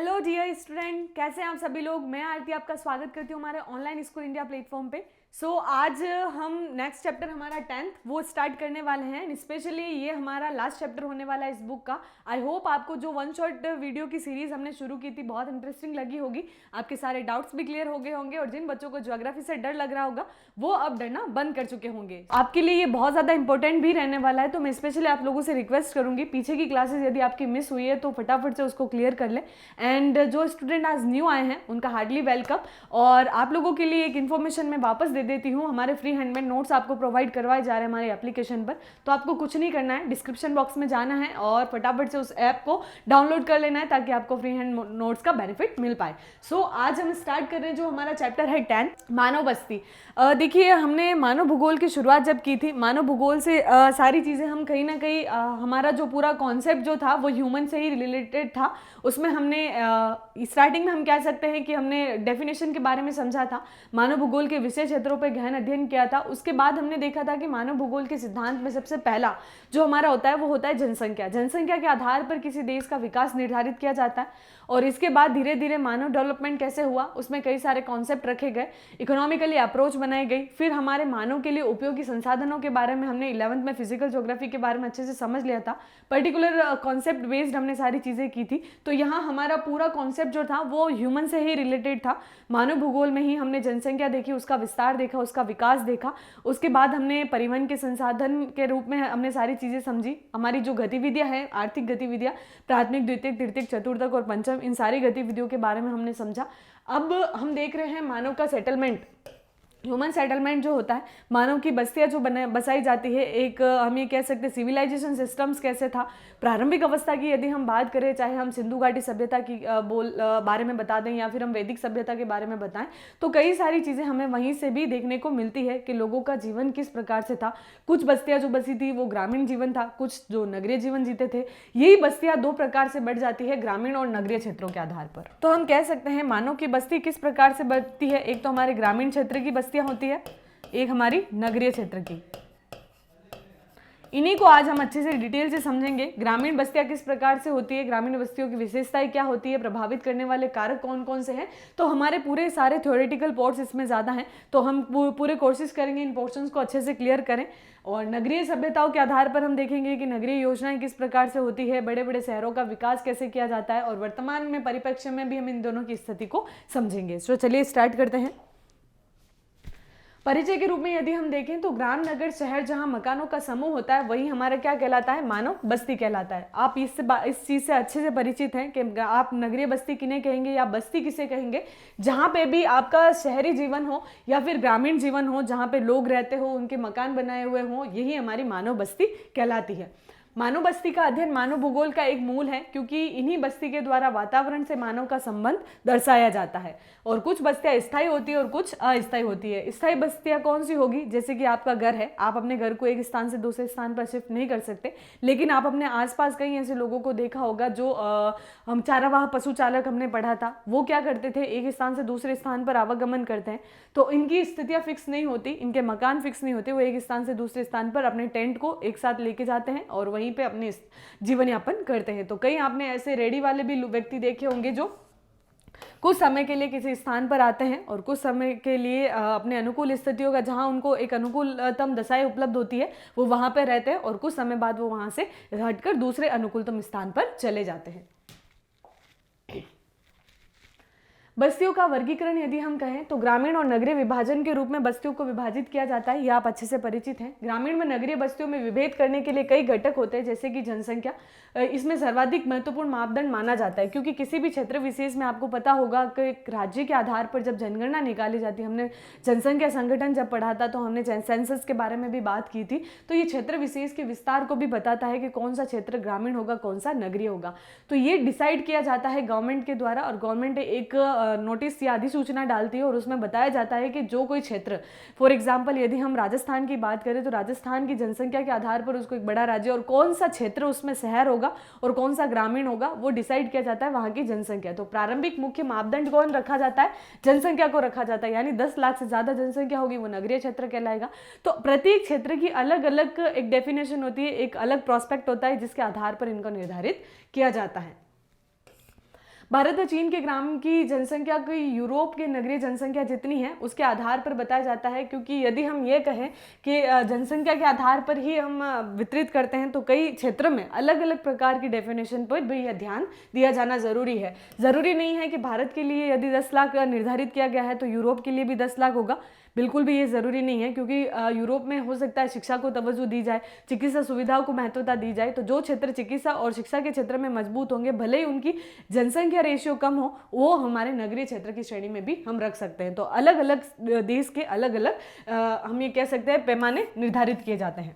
Hello dear student, कैसे हैं आप सभी लोग। मैं आरती आपका स्वागत करती हूँ हमारे ऑनलाइन स्कूल इंडिया प्लेटफॉर्म पे। आज हम नेक्स्ट चैप्टर हमारा 10th वो स्टार्ट करने वाले हैं। स्पेशली ये हमारा लास्ट चैप्टर होने वाला है इस बुक का। आई होप आपको जो वन शॉट वीडियो की सीरीज हमने शुरू की थी बहुत इंटरेस्टिंग लगी होगी। आपके सारे डाउट्स भी क्लियर हो गए होंगे और जिन बच्चों को ज्योग्राफी से डर लग रहा होगा वो अब डरना बंद कर चुके होंगे। आपके लिए ये बहुत ज़्यादा इंपॉर्टेंट भी रहने वाला है, तो मैं स्पेशली आप लोगों से रिक्वेस्ट करूंगी पीछे की क्लासेस यदि आपकी मिस हुई है तो फटाफट से उसको क्लियर कर लें। एंड जो स्टूडेंट आज न्यू आए हैं उनका हार्डली वेलकम। और आप लोगों के लिए एक इन्फॉर्मेशन मैं वापस दे देती हूँ, हमारे फ्री हैंडमेड नोट्स आपको प्रोवाइड करवाए जा रहे हैं हमारे एप्लीकेशन पर। तो आपको कुछ नहीं करना है, डिस्क्रिप्शन बॉक्स में जाना है और फटाफट से उस ऐप को डाउनलोड कर लेना है ताकि आपको फ्री हैंड नोट्स का बेनिफिट मिल पाए। आज हम स्टार्ट कर रहे हैं जो हमारा चैप्टर है 10 मानव बस्ती। देखिए, हमने मानव भूगोल की शुरुआत जब की थी, मानव भूगोल से सारी चीज़ें हम कहीं ना कहीं हमारा जो पूरा कॉन्सेप्ट जो था वो ह्यूमन से ही रिलेटेड था। उसमें हमने स्टार्टिंग में हम कह सकते हैं कि हमने डेफिनेशन के बारे में समझा था, मानव भूगोल के विशेष क्षेत्रों पर गहन अध्ययन किया था। उसके बाद हमने देखा था कि मानव भूगोल के सिद्धांत में सबसे पहला जो हमारा होता है वो होता है जनसंख्या। जनसंख्या के आधार पर किसी देश का विकास निर्धारित किया जाता है। और इसके बाद धीरे धीरे मानव डेवलपमेंट कैसे हुआ उसमें कई सारे कॉन्सेप्ट रखे गए, इकोनॉमिकली अप्रोच बनाई गई। फिर हमारे मानव के लिए उपयोगी संसाधनों के बारे में हमने 11th में फिजिकल ज्योग्राफी के बारे में अच्छे से समझ लिया था, पर्टिकुलर कॉन्सेप्ट बेस्ड हमने सारी चीज़ें की थी। तो यहाँ हमारा पूरा कॉन्सेप्ट जो था वो ह्यूमन से ही रिलेटेड था। मानव भूगोल में ही हमने जनसंख्या देखी, उसका विस्तार देखा, उसका विकास देखा। उसके बाद हमने परिवहन के संसाधन के रूप में हमने सारी चीज़ें समझी। हमारी जो गतिविधियाँ हैं, आर्थिक गतिविधियाँ, प्राथमिक, द्वितीयक, तृतीयक, चतुर्थक और पंचम, इन सारी गतिविधियों के बारे में हमने समझा। अब हम देख रहे हैं मानव का सेटलमेंट, ह्यूमन सेटलमेंट जो होता है, मानव की बस्तियां जो बसाई जाती है, एक हम ये कह सकते हैं सिविलाइजेशन सिस्टम्स कैसे था। प्रारंभिक अवस्था की यदि हम बात करें, चाहे हम सिंधु घाटी सभ्यता की बारे में बता दें या फिर हम वैदिक सभ्यता के बारे में बताएं, तो कई सारी चीज़ें हमें वहीं से भी देखने को मिलती है कि लोगों का जीवन किस प्रकार से था। कुछ बस्तियाँ जो बसी थी वो ग्रामीण जीवन था, कुछ जो नगरीय जीवन जीते थे। यही बस्तियाँ दो प्रकार से बढ़ जाती है, ग्रामीण और नगरीय क्षेत्रों के आधार पर। तो हम कह सकते हैं मानव की बस्ती किस प्रकार से बढ़ती है, एक तो हमारे ग्रामीण क्षेत्र की बस्तियाँ होती है, एक हमारी नगरीय क्षेत्र की। इन्हीं को आज हम अच्छे से डिटेल से समझेंगे। ग्रामीण बस्तियां किस प्रकार से होती है, ग्रामीण बस्तियों की विशेषताएं क्या होती है, प्रभावित करने वाले कारक कौन कौन से हैं। तो हमारे पूरे सारे थ्योरेटिकल पोर्ट्स इसमें ज़्यादा हैं, तो हम पूरे कोर्सेज करेंगे इन पोर्शंस को अच्छे से क्लियर करें। और नगरीय सभ्यताओं के आधार पर हम देखेंगे कि नगरीय योजनाएं किस प्रकार से होती है, बड़े बड़े शहरों का विकास कैसे किया जाता है, और वर्तमान में परिप्रेक्ष्य में भी हम इन दोनों की स्थिति को समझेंगे। तो चलिए स्टार्ट करते हैं। परिचय के रूप में यदि हम देखें तो ग्राम, नगर, शहर जहां मकानों का समूह होता है वही हमारा क्या कहलाता है, मानव बस्ती कहलाता है। आप इस चीज़ से अच्छे से परिचित हैं कि आप नगरीय बस्ती किन्हें कहेंगे या बस्ती किसे कहेंगे। जहां पे भी आपका शहरी जीवन हो या फिर ग्रामीण जीवन हो, जहां पे लोग रहते हो, उनके मकान बनाए हुए हों, यही हमारी मानव बस्ती कहलाती है। मानव बस्ती का अध्ययन मानव भूगोल का एक मूल है, क्योंकि इन्हीं बस्ती के द्वारा वातावरण से मानव का संबंध दर्शाया जाता है। और कुछ बस्तियां स्थायी होती है और कुछ अस्थायी होती है। स्थायी बस्तियां कौन सी होगी, जैसे कि आपका घर है, आप अपने घर को एक स्थान से दूसरे स्थान पर शिफ्ट नहीं कर सकते, लेकिन आप अपने आसपास कई ऐसे लोगों को देखा होगा जो हम चारावाह पशु चालक हमने पढ़ा था, वो क्या करते थे, एक स्थान से दूसरे स्थान पर आवागमन करते हैं। तो इनकी स्थितियां फिक्स नहीं होती, इनके मकान फिक्स नहीं होते, वो एक स्थान से दूसरे स्थान पर अपने टेंट को एक साथ लेके जाते हैं और वहीं पे अपने जीवन यापन करते हैं। तो कई आपने ऐसे रेडी वाले भी व्यक्ति देखे होंगे जो कुछ समय के लिए किसी स्थान पर आते हैं और कुछ समय के लिए अपने अनुकूल स्थितियों का, जहां उनको एक अनुकूलतम दशाएं उपलब्ध होती है, वो वहां पर रहते हैं और कुछ समय बाद वो वहां से हटकर दूसरे अनुकूलतम स्थान पर चले जाते हैं। बस्तियों का वर्गीकरण यदि हम कहें तो ग्रामीण और नगरीय विभाजन के रूप में बस्तियों को विभाजित किया जाता है, यह आप अच्छे से परिचित हैं। ग्रामीण में नगरीय बस्तियों में विभेद करने के लिए कई घटक होते हैं, जैसे कि जनसंख्या इसमें सर्वाधिक महत्वपूर्ण मापदंड माना जाता है, क्योंकि किसी भी क्षेत्र विशेष में आपको पता होगा कि राज्य के आधार पर जब जनगणना निकाली जाती है, हमने जनसंख्या संगठन जब पढ़ा था तो हमने सेंसस के बारे में भी बात की थी, तो ये क्षेत्र विशेष के विस्तार को भी बताता है कि कौन सा क्षेत्र ग्रामीण होगा, कौन सा नगरीय होगा। तो ये डिसाइड किया जाता है गवर्नमेंट के द्वारा, और गवर्नमेंट एक नोटिस या अधिसूचना डालती है और उसमें बताया जाता है कि जो कोई क्षेत्र, फॉर एग्जांपल यदि हम राजस्थान की बात करें तो राजस्थान की जनसंख्या के आधार पर उसको एक बड़ा राज्य, और कौन सा क्षेत्र उसमें शहर होगा और कौन सा ग्रामीण होगा वो डिसाइड किया जाता है वहां की जनसंख्या। तो प्रारंभिक मुख्य मापदंड कौन रखा जाता है, जनसंख्या को रखा जाता है, यानी 10 लाख से ज्यादा जनसंख्या होगी वो नगरीय क्षेत्र कहलाएगा। तो प्रत्येक क्षेत्र की अलग अलग एक डेफिनेशन होती है, एक अलग प्रोस्पेक्ट होता है जिसके आधार पर इनको निर्धारित किया जाता है। भारत और चीन के ग्राम की जनसंख्या की यूरोप के नगरीय जनसंख्या जितनी है उसके आधार पर बताया जाता है, क्योंकि यदि हम ये कहें कि जनसंख्या के आधार पर ही हम वितरित करते हैं तो कई क्षेत्रों में अलग अलग प्रकार की डेफिनेशन पर भी यह ध्यान दिया जाना ज़रूरी है। ज़रूरी नहीं है कि भारत के लिए यदि 10 लाख निर्धारित किया गया है तो यूरोप के लिए भी 10 लाख होगा, बिल्कुल भी ये ज़रूरी नहीं है, क्योंकि यूरोप में हो सकता है शिक्षा को तवज्जो दी जाए, चिकित्सा सुविधाओं को महत्वता दी जाए, तो जो क्षेत्र चिकित्सा और शिक्षा के क्षेत्र में मजबूत होंगे, भले ही उनकी जनसंख्या रेशियो कम हो, वो हमारे नगरीय क्षेत्र की श्रेणी में भी हम रख सकते हैं। तो अलग अलग देश के अलग अलग हम ये कह सकते हैं पैमाने निर्धारित किए जाते हैं।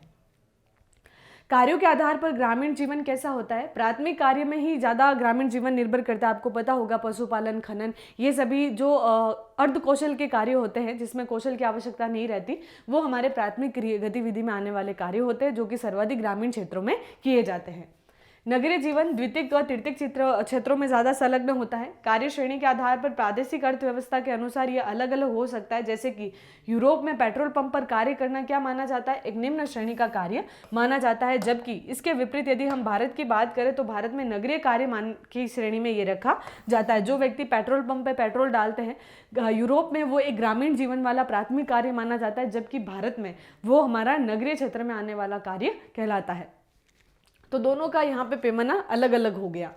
कार्यों के आधार पर ग्रामीण जीवन कैसा होता है? प्राथमिक कार्य में ही ज़्यादा ग्रामीण जीवन निर्भर करता है। आपको पता होगा पशुपालन, खनन, ये सभी जो अर्ध कौशल के कार्य होते हैं जिसमें कौशल की आवश्यकता नहीं रहती, वो हमारे प्राथमिक गतिविधि में आने वाले कार्य होते हैं जो कि सर्वाधिक ग्रामीण क्षेत्रों में किए जाते हैं। नगरीय जीवन द्वितीयक व तृतीयक क्षेत्रों में ज़्यादा संलग्न होता है। कार्य श्रेणी के आधार पर प्रादेशिक अर्थव्यवस्था के अनुसार यह अलग अलग हो सकता है। जैसे कि यूरोप में पेट्रोल पंप पर कार्य करना क्या माना जाता है? एक निम्न श्रेणी का कार्य माना जाता है, जबकि इसके विपरीत यदि हम भारत की बात करें तो भारत में नगरीय कार्य की श्रेणी में ये रखा जाता है। जो व्यक्ति पेट्रोल पंप पर पेट्रोल डालते हैं यूरोप में, वो एक ग्रामीण जीवन वाला प्राथमिक कार्य माना जाता है, जबकि भारत में वो हमारा नगरीय क्षेत्र में आने वाला कार्य कहलाता है। तो दोनों का यहाँ पे पैमाना अलग अलग हो गया।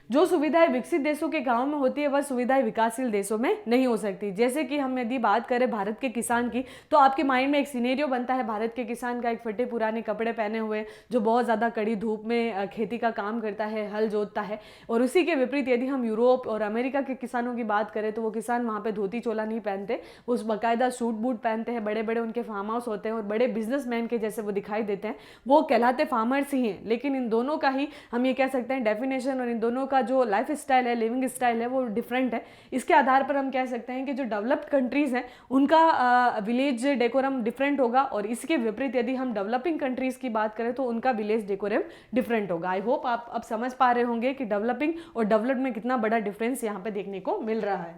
जो सुविधाएं विकसित देशों के गांवों में होती है वह सुविधाएं विकासशील देशों में नहीं हो सकती। जैसे कि हम यदि बात करें भारत के किसान की, तो आपके माइंड में एक सिनेरियो बनता है भारत के किसान का, एक फटे पुराने कपड़े पहने हुए जो बहुत ज़्यादा कड़ी धूप में खेती का काम करता है, हल जोतता है। और उसी के विपरीत यदि हम यूरोप और अमेरिका के किसानों की बात करें तो वो किसान वहाँ पर धोती चोला नहीं पहनते, वो बाकायदा सूट बूट पहनते हैं, बड़े बड़े उनके फार्म हाउस होते हैं और बड़े बिजनेसमैन के जैसे वो दिखाई देते हैं, वो कहलाते फार्मर्स ही हैं। लेकिन इन दोनों का ही हम ये कह सकते हैं डेफिनेशन और इन दोनों का जो लाइफ स्टाइल है, लिविंग स्टाइल है, वो डिफरेंट है। इसके आधार पर हम कह सकते हैं कि जो डेवलप्ड कंट्रीज हैं उनका विलेज डेकोरम डिफरेंट होगा, और इसके विपरीत यदि हम डेवलपिंग कंट्रीज की बात करें तो उनका विलेज डेकोरम डिफरेंट होगा। आई होप आप अब समझ पा रहे होंगे कि डेवलपिंग और डेवलप्ड में कितना बड़ा डिफरेंस यहाँ पे देखने को मिल रहा है।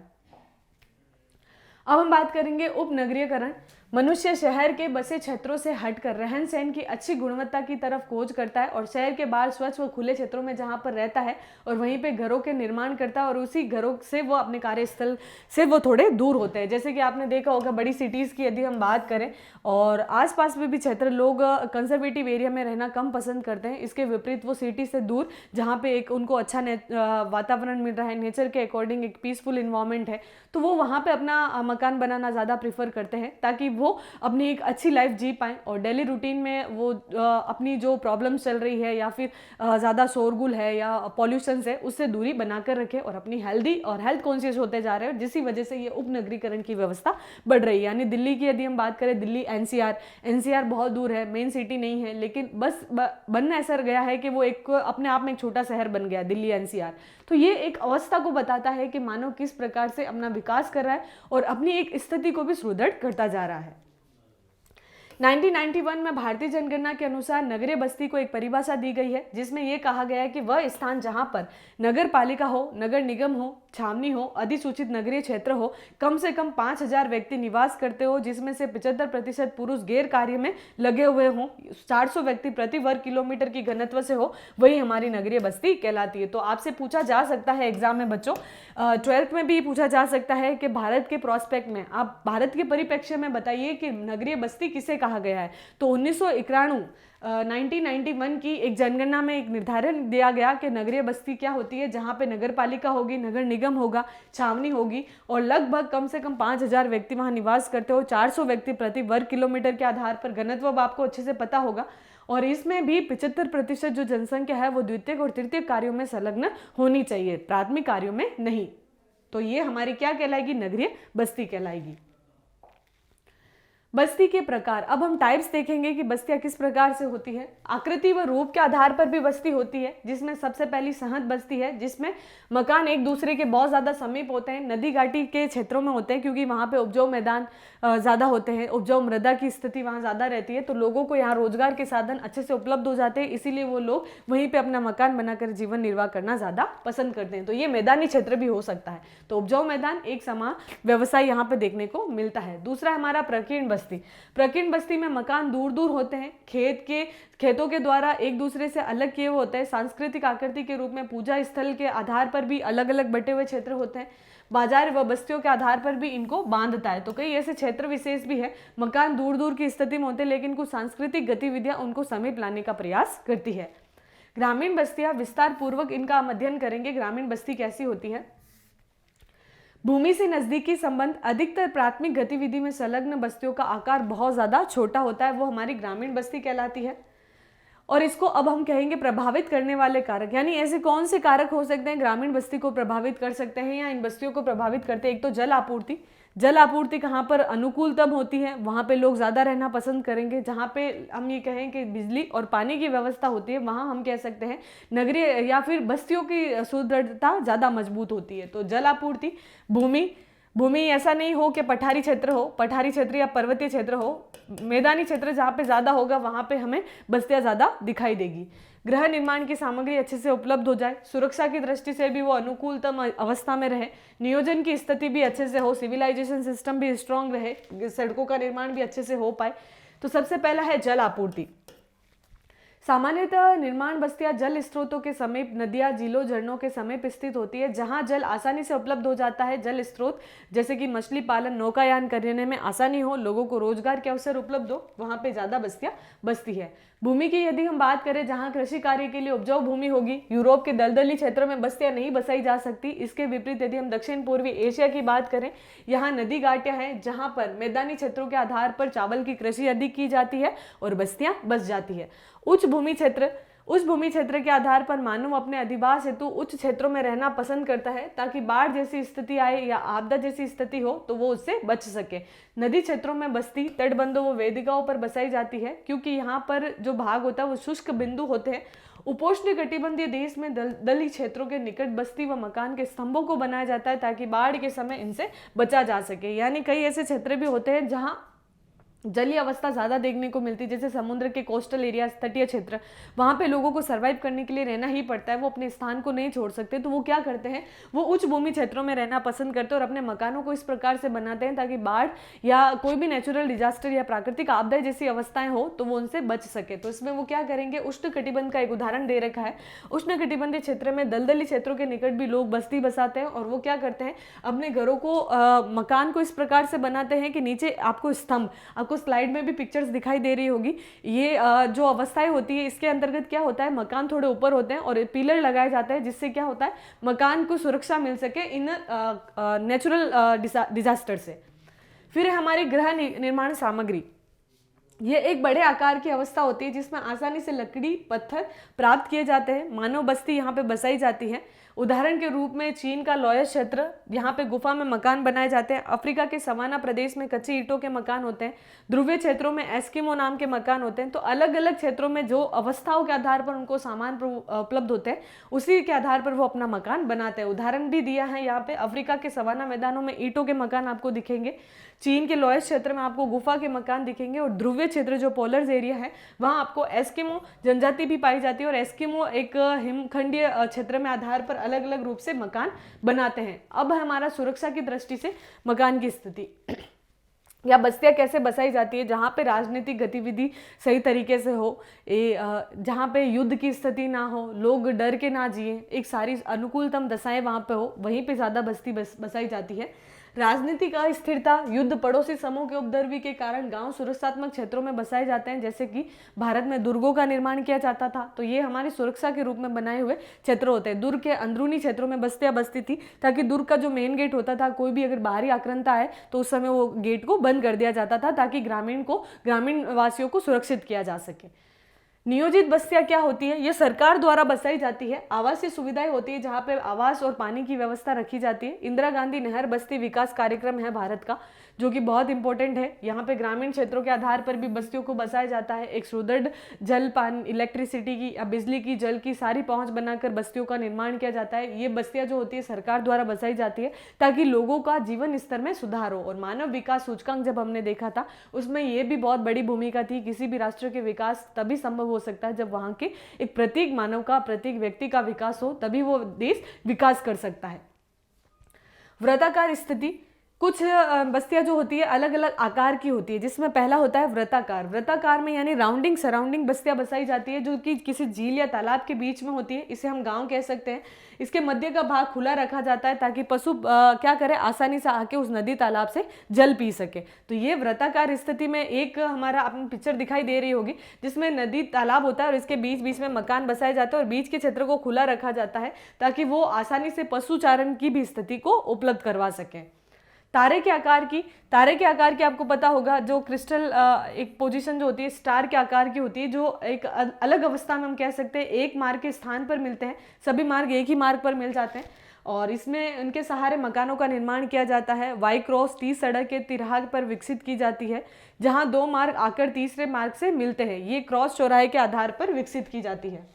अब हम बात करेंगे उपनगरीयकरण। मनुष्य शहर के बसे क्षेत्रों से हटकर रहन सहन की अच्छी गुणवत्ता की तरफ खोज करता है और शहर के बाहर स्वच्छ व खुले क्षेत्रों में जहाँ पर रहता है और वहीं पे घरों के निर्माण करता है, और उसी घरों से वो अपने कार्यस्थल से वो थोड़े दूर होते हैं। जैसे कि आपने देखा होगा बड़ी सिटीज़ की यदि हम बात करें और आसपास में भी क्षेत्र, लोग कंजर्वेटिव एरिया में रहना कम पसंद करते हैं। इसके विपरीत वो सिटी से दूर जहाँ पे एक उनको अच्छा वातावरण मिल रहा है, नेचर के अकॉर्डिंग एक पीसफुल इन्वायरमेंट है, तो वो वहाँ पे अपना मकान बनाना ज़्यादा प्रीफर करते हैं ताकि वो अपनी एक अच्छी लाइफ जी पाएँ और डेली रूटीन में वो अपनी जो प्रॉब्लम्स चल रही है या फिर ज़्यादा शोरगुल है या पॉल्यूशन है उससे दूरी बनाकर रखें और अपनी हेल्दी और हेल्थ कॉन्शियस होते जा रहे हैं, जिसकी वजह से ये उपनगरीकरण की व्यवस्था बढ़ रही है। यानी दिल्ली की यदि हम बात करें, दिल्ली एनसीआर बहुत दूर है, मेन सिटी नहीं है, लेकिन बस बनना ऐसा गया है कि वो एक अपने आप में एक छोटा शहर बन गया दिल्ली एनसीआर। तो ये एक अवस्था को बताता है कि मानव किस प्रकार से अपना विकास कर रहा है और अपनी एक स्थिति को भी सुदृढ़ करता जा रहा है। 1991 में भारतीय जनगणना के अनुसार नगरीय बस्ती को एक परिभाषा दी गई है, जिसमें यह कहा गया है कि वह स्थान जहां पर नगर पालिका हो, नगर निगम हो, छावनी हो, अधिसूचित नगरीय क्षेत्र हो, कम से कम 5000 व्यक्ति निवास करते हो, जिसमें से 75% पुरुष गैर कार्य में लगे हुए हों, 400 व्यक्ति प्रति वर्ग किलोमीटर की घनत्व से हो, वही हमारी नगरीय बस्ती कहलाती है। तो आपसे पूछा जा सकता है एग्जाम में बच्चों, 12th में भी पूछा जा सकता है कि भारत के प्रोस्पेक्ट में आप भारत के परिप्रेक्ष्य में बताइए कि नगरीय बस्ती किसे कहा गया है। तो 1991 की एक जनगणना में एक निर्धारण दिया गया कि नगरीय बस्ती क्या होती है, जहां पे नगर पालिका होगी, नगर निगम होगा, छावनी होगी और लगभग कम से कम 5000 व्यक्ति वहां निवास करते हो, 400 व्यक्ति प्रति वर्ग किलोमीटर के आधार पर। घनत्व आपको अच्छे से पता होगा। और इसमें भी 75% जो जनसंख्या है वो द्वितीयक और तृतीयक कार्यों में संलग्न होनी चाहिए, प्राथमिक कार्यों में नहीं। तो ये हमारी क्या कहलाएगी? नगरीय बस्ती कहलाएगी। बस्ती के प्रकार, अब हम टाइप्स देखेंगे कि बस्तियां किस प्रकार से होती है। आकृति व रूप के आधार पर भी बस्ती होती है, जिसमें सबसे पहली सहत बस्ती है, जिसमें मकान एक दूसरे के बहुत ज़्यादा समीप होते हैं, नदी घाटी के क्षेत्रों में होते हैं क्योंकि वहाँ पे उपजाऊ मैदान ज़्यादा होते हैं, उपजाऊ मृदा की स्थिति वहाँ ज़्यादा रहती है, तो लोगों को यहाँ रोजगार के साधन अच्छे से उपलब्ध हो जाते हैं, इसीलिए वो लोग वहीं पर अपना मकान बनाकर जीवन निर्वाह करना ज़्यादा पसंद करते हैं। तो ये मैदानी क्षेत्र भी हो सकता है। तो उपजाऊ मैदान एक समान व्यवसाय यहाँ पर देखने को मिलता है। दूसरा हमारा प्रकीर्ण बस्ती। प्रकीर्ण बस्ती में मकान दूर दूर होते हैं, खेतों के द्वारा एक दूसरे से अलग किए हुए होते हैं। सांस्कृतिक आकृति के रूप में पूजा स्थल के आधार पर भी अलग अलग बटे हुए क्षेत्र होते हैं। बाजार व बस्तियों के आधार पर भी इनको बांधता है। तो कई ऐसे क्षेत्र विशेष भी है, मकान दूर दूर की स्थिति में होते हैं, लेकिन कुछ सांस्कृतिक गतिविधियां उनको समीप लाने का प्रयास करती है। ग्रामीण बस्तियां, विस्तार पूर्वक इनका हम अध्ययन करेंगे। ग्रामीण बस्ती कैसी होती है? भूमि से नजदीकी संबंध, अधिकतर प्राथमिक गतिविधि में संलग्न बस्तियों का आकार बहुत ज्यादा छोटा होता है, वो हमारी ग्रामीण बस्ती कहलाती है। और इसको अब हम कहेंगे प्रभावित करने वाले कारक, यानी ऐसे कौन से कारक हो सकते हैं ग्रामीण बस्ती को प्रभावित कर सकते हैं या इन बस्तियों को प्रभावित करते हैं। एक तो जल आपूर्ति। जल आपूर्ति कहाँ पर अनुकूल तब होती है, वहाँ पे लोग ज़्यादा रहना पसंद करेंगे। जहाँ पे हम ये कहें कि बिजली और पानी की व्यवस्था होती है, वहाँ हम कह सकते हैं नगरीय या फिर बस्तियों की सुदृढ़ता ज़्यादा मजबूत होती है। तो जल आपूर्ति। भूमि ऐसा नहीं हो कि पठारी क्षेत्र या पर्वतीय क्षेत्र हो, मैदानी क्षेत्र जहाँ पे ज़्यादा होगा वहाँ पे हमें बस्तियाँ ज़्यादा दिखाई देगी। गृह निर्माण की सामग्री अच्छे से उपलब्ध हो जाए, सुरक्षा की दृष्टि से भी वो अनुकूलतम अवस्था में रहे, नियोजन की स्थिति भी अच्छे से हो, सिविलाइजेशन सिस्टम भी स्ट्रांग रहे, सड़कों का निर्माण भी अच्छे से हो पाए। तो सबसे पहला है जल आपूर्ति। सामान्यतः निर्माण बस्तियां जल स्रोतों के समीप, नदियां, झीलों, झरनों के समीप स्थित होती है, जहां जल आसानी से उपलब्ध हो जाता है। जल स्रोत जैसे कि मछली पालन, नौकायान करने में आसानी हो, लोगों को रोजगार के अवसर उपलब्ध हो, वहां पे ज्यादा बस्तियां बसती है। भूमि की यदि हम बात करें, जहां कृषि कार्य के लिए उपजाऊ भूमि होगी, यूरोप के दलदली क्षेत्रों में बस्तियां नहीं बसाई जा सकती। इसके विपरीत यदि हम दक्षिण पूर्वी एशिया की बात करें, यहाँ नदी घाटियां हैं जहां पर मैदानी क्षेत्रों के आधार पर चावल की कृषि अधिक की जाती है और बस्तियां बस जाती है। उच्च भूमि क्षेत्र के आधार पर मानव अपने अधिवास हेतु उच्च क्षेत्रों में रहना पसंद करता है, ताकि बाढ़ जैसी स्थिति आए या आपदा जैसी स्थिति हो तो वो उससे बच सके। नदी क्षेत्रों में बस्ती तटबंधों व वेदिकाओं पर बसाई जाती है, क्योंकि यहाँ पर जो भाग होता है वो शुष्क बिंदु होते हैं। उपोष्ण कटिबंधीय देश में दलदली क्षेत्रों के निकट बस्ती व मकान के स्तंभों को बनाया जाता है, ताकि बाढ़ के समय इनसे बचा जा सके। यानी कई ऐसे क्षेत्र भी होते हैं जहाँ जलीय अवस्था ज़्यादा देखने को मिलती है, जैसे समुद्र के कोस्टल एरिया, तटीय क्षेत्र, वहाँ पे लोगों को सर्वाइव करने के लिए रहना ही पड़ता है, वो अपने स्थान को नहीं छोड़ सकते। तो वो क्या करते हैं, वो उच्च भूमि क्षेत्रों में रहना पसंद करते हैं और अपने मकानों को इस प्रकार से बनाते हैं ताकि बाढ़ या कोई भी नेचुरल डिजास्टर या प्राकृतिक आपदा जैसी अवस्थाएं हो तो वो उनसे बच सके। तो इसमें वो क्या करेंगे, उष्ण कटिबंध का एक उदाहरण दे रखा है। उष्ण कटिबंधीय क्षेत्र में दलदली क्षेत्रों के निकट भी लोग बस्ती बसाते हैं और वो क्या करते हैं, अपने घरों को मकान को इस प्रकार से बनाते हैं कि नीचे आपको स्तंभ, आपको स्लाइड में भी पिक्चर्स दिखाई दे रही होगी, ये जो अवस्थाएं होती है इसके अंतर्गत क्या होता है, मकान थोड़े ऊपर होते हैं और पिलर लगाए जाते हैं, जिससे क्या होता है मकान को सुरक्षा मिल सके इन नेचुरल डिजास्टर से। फिर है हमारी गृह निर्माण सामग्री। ये एक बड़े आकार की अवस्था होती है जिसमें आसानी से लकड़ी, पत्थर प्राप्त किए जाते हैं। मानव बस्ती यहाँ पे बसाई जाती है। उदाहरण के रूप में चीन का लोयस क्षेत्र, यहाँ पे गुफा में मकान बनाए जाते हैं। अफ्रीका के सवाना प्रदेश में कच्ची ईंटों के मकान होते हैं। ध्रुवीय क्षेत्रों में एस्किमो नाम के मकान होते हैं। तो अलग अलग क्षेत्रों में जो अवस्थाओं के आधार पर उनको सामान उपलब्ध होते हैं, उसी के आधार पर वो अपना मकान बनाते हैं। उदाहरण भी दिया है यहाँ पे, अफ्रीका के सवाना मैदानों में ईंटों के मकान आपको दिखेंगे, चीन के लोयस क्षेत्र में आपको गुफा के मकान दिखेंगे, और ध्रुवीय क्षेत्र जो पोलर्स एरिया है वहाँ आपको एस्किमो जनजाति भी पाई जाती है। और एस्किमो एक हिमखंडीय क्षेत्र में आधार पर अलग अलग रूप से मकान बनाते हैं। अब हमारा सुरक्षा की दृष्टि से मकान की स्थिति या बस्तियां कैसे बसाई जाती है, जहाँ पे राजनीतिक गतिविधि सही तरीके से हो, जहाँ पे युद्ध की स्थिति ना हो, लोग डर के ना जिए, एक सारी अनुकूलतम दशाएं वहाँ पे हो, वहीं पे ज़्यादा बस्ती बसाई जाती है। राजनीतिक अस्थिरता, युद्ध, पड़ोसी समूह के उपद्रवी के कारण गांव सुरक्षात्मक क्षेत्रों में बसाए जाते हैं, जैसे कि भारत में दुर्गों का निर्माण किया जाता था, तो ये हमारी सुरक्षा के रूप में बनाए हुए क्षेत्र होते हैं। दुर्ग के अंदरूनी क्षेत्रों में बस्तियां बसती थी, ताकि दुर्ग का जो मेन गेट होता था, कोई भी अगर बाहरी आक्रांता है तो उस समय वो गेट को बंद कर दिया जाता था, ताकि ग्रामीण वासियों को सुरक्षित किया जा सके। नियोजित बस्तियां क्या होती है, ये सरकार द्वारा बसाई जाती है। आवासीय सुविधाएं होती है जहाँ पे आवास और पानी की व्यवस्था रखी जाती है। इंदिरा गांधी नहर बस्ती विकास कार्यक्रम है भारत का, जो कि बहुत इंपॉर्टेंट है। यहाँ पे ग्रामीण क्षेत्रों के आधार पर भी बस्तियों को बसाया जाता है। एक सुदृढ़ जल, पानी, इलेक्ट्रिसिटी की या बिजली की, जल की सारी पहुंच बनाकर बस्तियों का निर्माण किया जाता है। ये बस्तियां जो होती है सरकार द्वारा बसाई जाती है, ताकि लोगों का जीवन स्तर में सुधार हो। और मानव विकास सूचकांक जब हमने देखा था, उसमें ये भी बहुत बड़ी भूमिका थी। किसी भी राष्ट्र के विकास तभी संभव हो सकता है जब वहां के एक प्रत्येक मानव का, प्रत्येक व्यक्ति का विकास हो, तभी वो देश विकास कर सकता है। वृत्ताकार स्थिति, कुछ बस्तियां जो होती है अलग अलग आकार की होती है, जिसमें पहला होता है वृत्ताकार। वृत्ताकार में यानी राउंडिंग सराउंडिंग बस्तियां बसाई जाती है, जो कि किसी झील या तालाब के बीच में होती है, इसे हम गांव कह सकते हैं। इसके मध्य का भाग खुला रखा जाता है ताकि पशु क्या करे, आसानी से आके उस नदी तालाब से जल पी सके। तो ये वृत्ताकार स्थिति में एक हमारा आपको पिक्चर दिखाई दे रही होगी, जिसमें नदी तालाब होता है और इसके बीच बीच में मकान बसाए जाते हैं और बीच के क्षेत्र को खुला रखा जाता है ताकि वो आसानी से पशुचारण की भी स्थिति को उपलब्ध करवा सके। तारे के आकार की आपको पता होगा, जो क्रिस्टल एक पोजीशन जो होती है स्टार के आकार की होती है, जो एक अलग अवस्था में हम कह सकते हैं एक मार्ग के स्थान पर मिलते हैं, सभी मार्ग एक ही मार्ग पर मिल जाते हैं और इसमें उनके सहारे मकानों का निर्माण किया जाता है। वाई क्रॉस टी सड़क के तिराहा पर विकसित की जाती है, जहां दो मार्ग आकर तीसरे मार्ग से मिलते हैं। ये क्रॉस चौराहे के आधार पर विकसित की जाती है।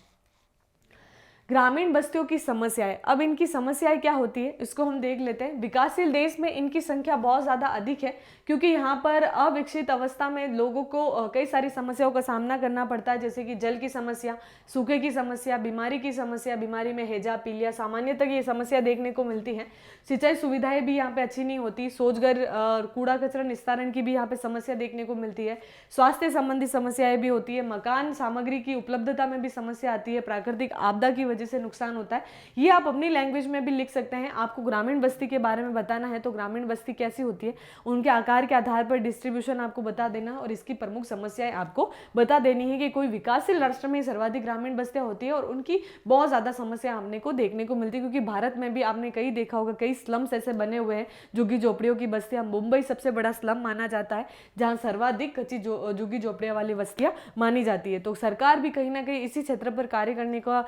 ग्रामीण बस्तियों की समस्याएं, अब इनकी समस्याएं क्या होती है इसको हम देख लेते हैं। विकासशील देश में इनकी संख्या बहुत ज़्यादा अधिक है, क्योंकि यहाँ पर अविकसित अवस्था में लोगों को कई सारी समस्याओं का सामना करना पड़ता है, जैसे कि जल की समस्या, सूखे की समस्या, बीमारी की समस्या, बीमारी में हैजा पीलिया सामान्यतः ये समस्या देखने को मिलती है। सिंचाई सुविधाएं भी यहाँ पे अच्छी नहीं होती, शौचघर और कूड़ा कचरा निस्तारण की भी यहाँ पे समस्या देखने को मिलती है। स्वास्थ्य संबंधी समस्याएं भी होती है, मकान सामग्री की उपलब्धता में भी समस्या आती है, प्राकृतिक आपदा की वजह से नुकसान होता है। ये आप अपनी लैंग्वेज में भी लिख सकते हैं। आपको ग्रामीण बस्ती के बारे में बताना है तो ग्रामीण बस्ती कैसी होती है, उनके आकार के आधार पर डिस्ट्रीब्यूशन आपको बता देना और इसकी प्रमुख समस्याएं आपको बता देनी है कि कोई विकासशील राष्ट्र में सर्वाधिक ग्रामीण बस्तियां होती है और उनकी बहुत ज्यादा समस्या हमने को देखने को मिलती है, क्योंकि भारत में भी आपने कई देखा होगा, कई स्लम्स ऐसे बने हुए हैं झुग्गी झोपड़ियों की बस्तियां। मुंबई सबसे बड़ा स्लम माना जाता है, जहां सर्वाधिक कच्ची झुग्गी झोपड़ियों वाली बस्तियां मानी जाती है। तो सरकार भी कहीं ना कहीं इसी क्षेत्र पर कार्य करने का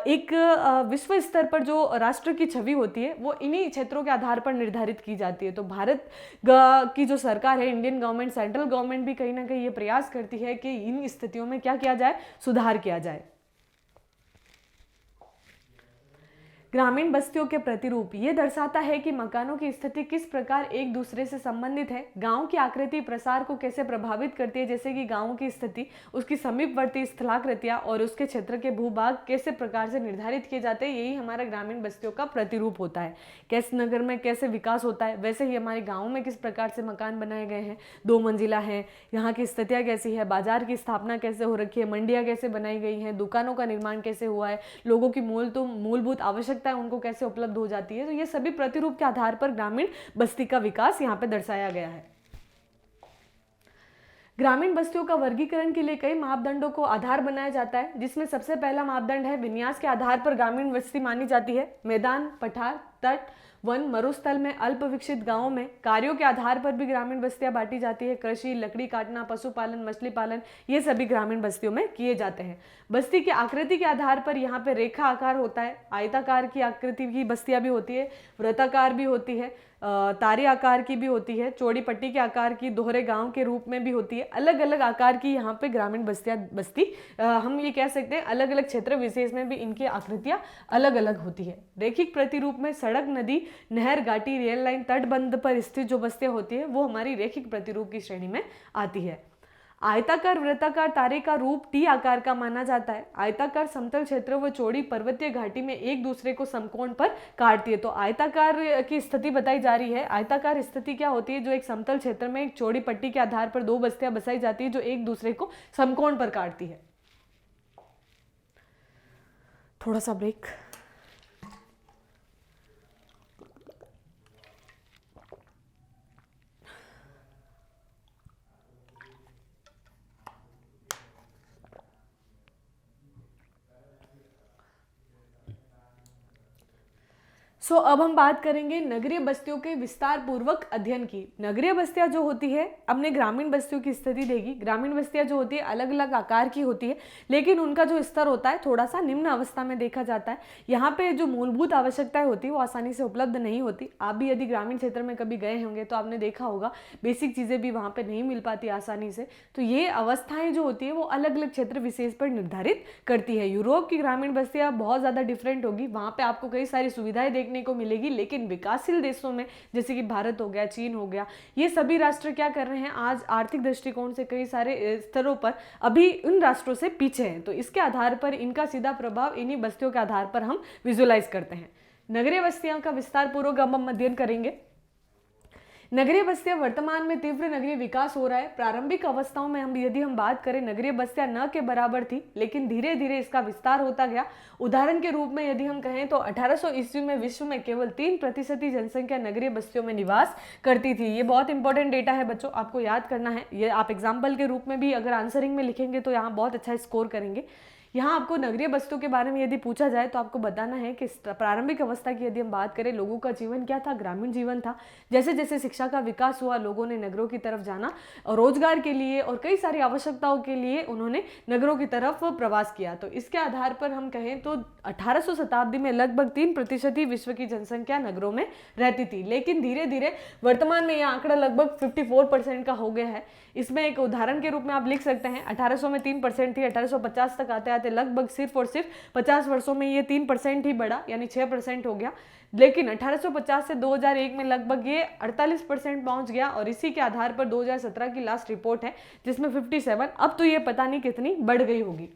एक विश्व स्तर पर जो राष्ट्र की छवि होती है वो इन्हीं क्षेत्रों के आधार पर निर्धारित की जाती है। तो भारत की जो सरकार है, इंडियन गवर्नमेंट, सेंट्रल गवर्नमेंट भी कहीं ना कहीं ये प्रयास करती है कि इन स्थितियों में क्या किया जाए, सुधार किया जाए। ग्रामीण बस्तियों के प्रतिरूप, ये दर्शाता है कि मकानों की स्थिति किस प्रकार एक दूसरे से संबंधित है। गांव की आकृति प्रसार को कैसे प्रभावित करती है, जैसे कि गांव की स्थिति, उसकी समीपवर्ती स्थलाकृतियां और उसके क्षेत्र के भूभाग कैसे प्रकार से निर्धारित किए जाते हैं, यही हमारा ग्रामीण बस्तियों का प्रतिरूप होता है। कैसे नगर में कैसे विकास होता है, वैसे ही हमारे गाँव में किस प्रकार से मकान बनाए गए हैं, 2 मंजिला है, यहाँ की स्थितियाँ कैसी है, बाजार की स्थापना कैसे हो रखी है, मंडियाँ कैसे बनाई गई हैं, दुकानों का निर्माण कैसे हुआ है, लोगों की मूलभूत आवश्यकता उनको कैसे उपलब्ध हो जाती है। तो ये सभी प्रतिरूप के आधार पर ग्रामीण बस्ती का विकास यहाँ पे दर्शाया गया है। ग्रामीण बस्तियों का वर्गीकरण के लिए कई मापदंडों को आधार बनाया जाता है, जिसमें सबसे पहला मापदंड है विन्यास के आधार पर ग्रामीण बस्ती मानी जाती है। मैदान, पठार, तट, वन, मरुस्थल में अल्प विकसित गांवों में कार्यों के आधार पर भी ग्रामीण बस्तियां बांटी जाती है। कृषि, लकड़ी काटना, पशुपालन, मछली पालन, ये सभी ग्रामीण बस्तियों में किए जाते हैं। बस्ती की आकृति के आधार पर यहाँ पे रेखा आकार होता है, आयताकार की आकृति की बस्तियां भी होती है, वृत्ताकार भी होती है, तारे आकार की भी होती है, चौड़ी पट्टी के आकार की, दोहरे गांव के रूप में भी होती है। अलग अलग आकार की यहाँ पे ग्रामीण बस्ती हम ये कह सकते हैं, अलग अलग क्षेत्र विशेष में भी इनकी आकृतियां अलग अलग होती है। रेखिक प्रतिरूप में सड़क, नदी, नहर, घाटी, रेल लाइन, तटबंध पर स्थित जो बस्तियां होती है वो हमारी रेखिक प्रतिरूप की श्रेणी में आती है। आयताकार वृत्ताकार तारे का रूप टी आकार का माना जाता है। आयताकार समतल क्षेत्र व चौड़ी पर्वतीय घाटी में एक दूसरे को समकोण पर काटती है। तो आयताकार की स्थिति बताई जा रही है। आयताकार स्थिति क्या होती है, जो एक समतल क्षेत्र में एक चौड़ी पट्टी के आधार पर 2 बस्तियां बसाई जाती है जो एक दूसरे को समकोण पर काटती है। थोड़ा सा ब्रेक। अब हम बात करेंगे नगरीय बस्तियों के विस्तार पूर्वक अध्ययन की। नगरीय बस्तियां जो होती है अपने ग्रामीण बस्तियों की स्थिति देगी। ग्रामीण बस्तियां जो होती है अलग अलग आकार की होती है, लेकिन उनका जो स्तर होता है थोड़ा सा निम्न अवस्था में देखा जाता है। यहाँ पे जो मूलभूत आवश्यकताएं होती है वो आसानी से उपलब्ध नहीं होती। आप भी यदि ग्रामीण क्षेत्र में कभी गए होंगे तो आपने देखा होगा बेसिक चीज़ें भी वहाँ पर नहीं मिल पाती आसानी से। तो ये अवस्थाएं जो होती है वो अलग अलग क्षेत्र विशेष पर निर्धारित करती है। यूरोप की ग्रामीण बस्तियां बहुत ज़्यादा डिफरेंट होगी, वहाँ पर आपको कई सारी सुविधाएं देखने को मिलेगी। लेकिन विकासशील देशों में जैसे कि भारत हो गया, चीन हो गया, ये सभी राष्ट्र क्या कर रहे हैं, आज आर्थिक दृष्टिकोण से कई सारे स्तरों पर अभी उन राष्ट्रों से पीछे हैं। तो इसके आधार पर इनका सीधा प्रभाव इन्हीं बस्तियों के आधार पर हम विजुअलाइज करते हैं। नगरीय बस्तियों का विस्तार पूर्वक हम अध्ययन करेंगे। नगरीय बस्तियां वर्तमान में तीव्र नगरीय विकास हो रहा है। प्रारंभिक अवस्थाओं में यदि हम बात करें, नगरीय बस्तियां न के बराबर थी, लेकिन धीरे धीरे इसका विस्तार होता गया। उदाहरण के रूप में यदि हम कहें तो 1800 ईस्वी में विश्व में केवल 3% ही जनसंख्या नगरीय बस्तियों में निवास करती थी। ये बहुत इंपॉर्टेंट डेटा है बच्चों, आपको याद करना है। ये आप एग्जाम्पल के रूप में भी अगर आंसरिंग में लिखेंगे तो यहाँ बहुत अच्छा स्कोर करेंगे। यहाँ आपको नगरीय बस्तियों के बारे में यदि पूछा जाए तो आपको बताना है कि प्रारंभिक अवस्था की यदि हम बात करें, लोगों का जीवन क्या था, ग्रामीण जीवन था। जैसे जैसे शिक्षा का विकास हुआ, लोगों ने नगरों की तरफ जाना और रोजगार के लिए और कई सारी आवश्यकताओं के लिए उन्होंने नगरों की तरफ प्रवास किया। तो इसके आधार पर हम कहें तो 1800 शताब्दी में लगभग 3% ही विश्व की जनसंख्या नगरों में रहती थी, लेकिन धीरे धीरे वर्तमान में यह आंकड़ा लगभग 54% का हो गया है। इसमें एक उदाहरण के रूप में आप लिख सकते हैं, 1800 में 3% थी, 1850 तक आते आते लगभग सिर्फ और सिर्फ 50 वर्षों में ये 3% ही बढ़ा, यानी 6% हो गया। लेकिन 1850 से 2001 में लगभग ये 48% पहुंच गया और इसी के आधार पर 2017 की लास्ट रिपोर्ट है जिसमें 57, अब तो ये पता नहीं कितनी बढ़ गई होगी।